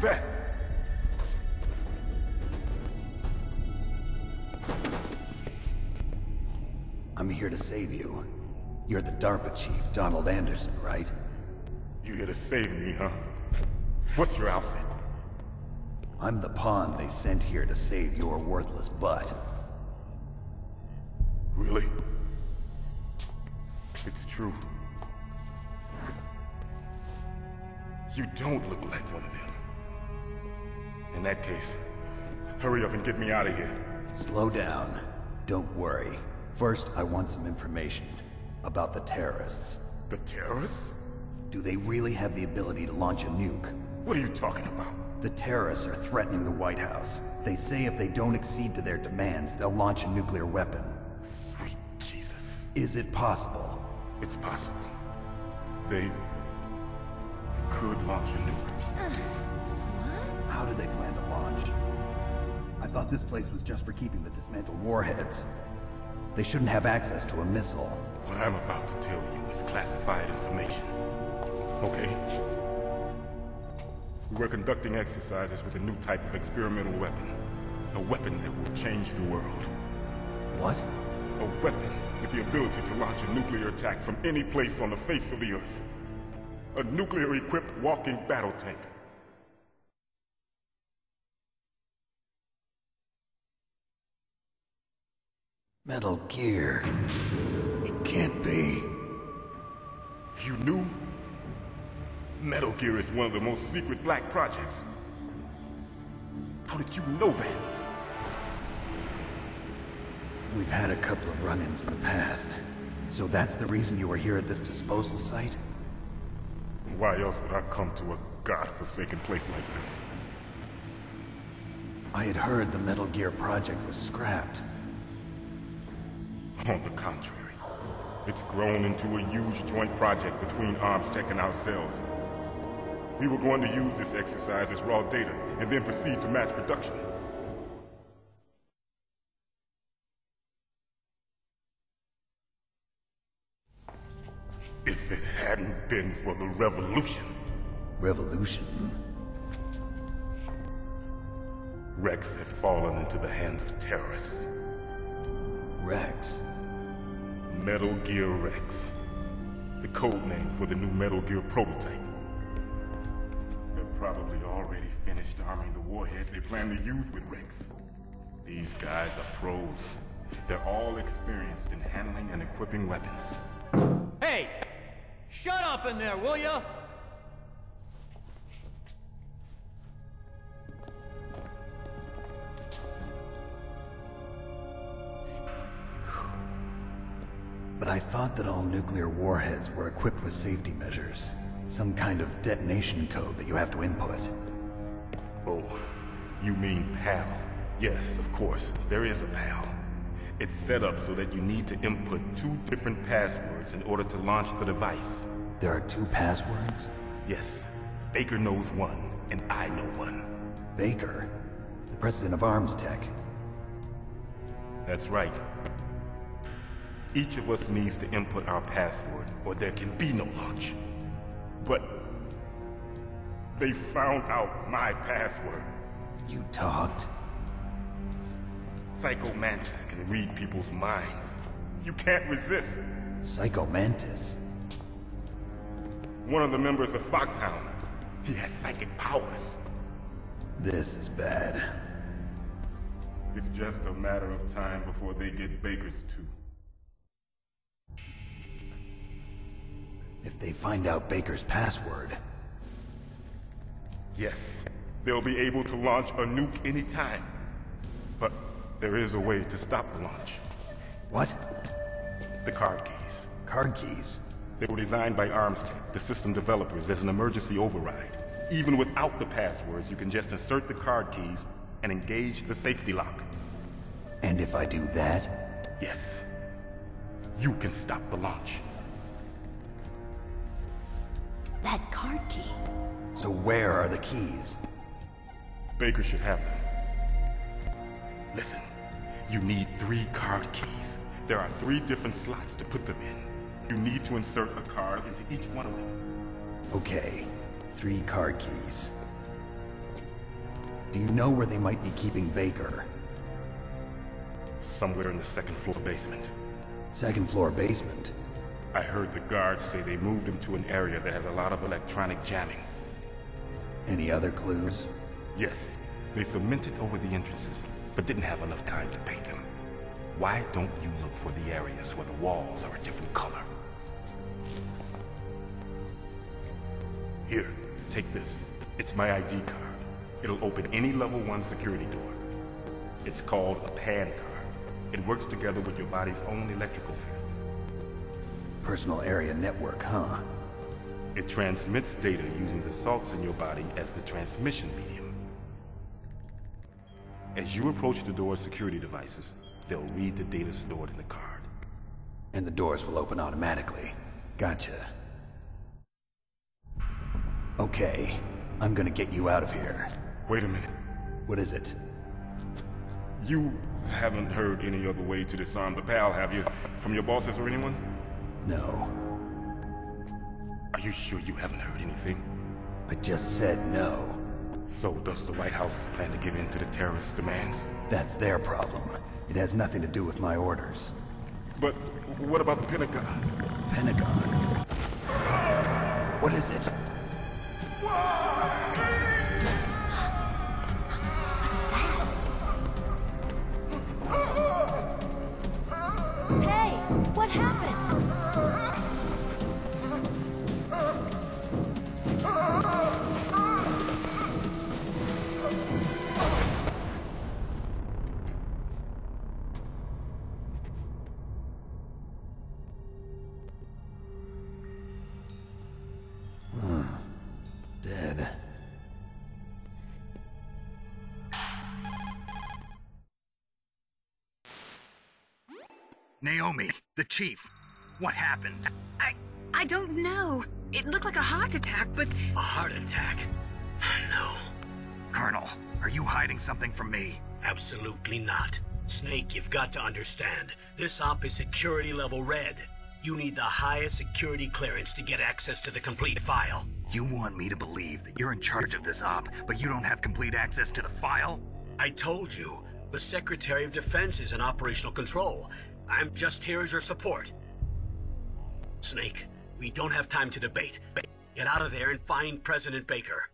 that? I'm here to save you. You're the DARPA chief, Donald Anderson, right? You here to save me, huh? What's your outfit? I'm the pawn they sent here to save your worthless butt. Really? It's true. You don't look like one of them. In that case, hurry up and get me out of here. Slow down. Don't worry. First, I want some information about the terrorists. The terrorists? Do they really have the ability to launch a nuke? What are you talking about? The terrorists are threatening the White House. They say if they don't accede to their demands, they'll launch a nuclear weapon. Sweet Jesus. Is it possible? It's possible. They could launch a nuke. How do they plan to launch? I thought this place was just for keeping the dismantled warheads. They shouldn't have access to a missile. What I'm about to tell you is classified information. Okay? We were conducting exercises with a new type of experimental weapon. A weapon that will change the world. What? A weapon with the ability to launch a nuclear attack from any place on the face of the Earth. A nuclear-equipped walking battle tank. Metal Gear. It can't be. You knew? Metal Gear is one of the most secret black projects. How did you know that? We've had a couple of run-ins in the past. So that's the reason you were here at this disposal site? Why else would I come to a godforsaken place like this? I had heard the Metal Gear project was scrapped. On the contrary, it's grown into a huge joint project between ArmsTech and ourselves. We were going to use this exercise as raw data, and then proceed to mass production. If it hadn't been for the revolution... Revolution? Rex has fallen into the hands of terrorists. Rex? Metal Gear Rex. The code name for the new Metal Gear prototype. They're probably already finished arming the warhead they plan to use with Rex. These guys are pros. They're all experienced in handling and equipping weapons. Hey! Shut up in there, will ya? But I thought that all nuclear warheads were equipped with safety measures. Some kind of detonation code that you have to input. Oh, you mean PAL? Yes, of course, there is a PAL. It's set up so that you need to input 2 different passwords in order to launch the device. There are 2 passwords? Yes. Baker knows one, and I know one. Baker? The president of ArmsTech? That's right. Each of us needs to input our password, or there can be no launch. But they found out my password. You talked? Psycho Mantis can read people's minds. You can't resist. Psycho Mantis? One of the members of Foxhound. He has psychic powers. This is bad. It's just a matter of time before they get Baker's too. If they find out Baker's password... Yes, they'll be able to launch a nuke anytime. But there is a way to stop the launch. What? The card keys. Card keys? They were designed by ArmsTech, the system developers, as an emergency override. Even without the passwords, you can just insert the card keys and engage the safety lock. And if I do that? Yes. You can stop the launch. That card key. So where are the keys? Baker should have them. Listen, you need 3 card keys. There are 3 different slots to put them in. You need to insert a card into each one of them. Okay, 3 card keys. Do you know where they might be keeping Baker? Somewhere in the second floor basement. Second floor basement? I heard the guards say they moved him to an area that has a lot of electronic jamming. Any other clues? Yes, they cemented over the entrances, but didn't have enough time to paint them. Why don't you look for the areas where the walls are a different color? Here, take this. It's my ID card. It'll open any level 1 security door. It's called a PAN card. It works together with your body's own electrical field. Personal area network, huh? It transmits data using the salts in your body as the transmission medium. As you approach the door's security devices, they'll read the data stored in the card. And the doors will open automatically. Gotcha. Okay, I'm gonna get you out of here. Wait a minute. What is it? You haven't heard any other way to disarm the PAL, have you? From your bosses or anyone? No. Are you sure you haven't heard anything? I just said no. So does the White House plan to give in to the terrorists' demands? That's their problem. It has nothing to do with my orders. But what about the Pentagon? Pentagon? What is it? Hey, what happened? Dead. Naomi, the chief. What happened? I don't know. It looked like a heart attack, but... A heart attack? No. Colonel, are you hiding something from me? Absolutely not. Snake, you've got to understand. This op is security level red. You need the highest security clearance to get access to the complete file. You want me to believe that you're in charge of this op, but you don't have complete access to the file? I told you, the Secretary of Defense is in operational control. I'm just here as your support. Snake, we don't have time to debate. Get out of there and find President Baker.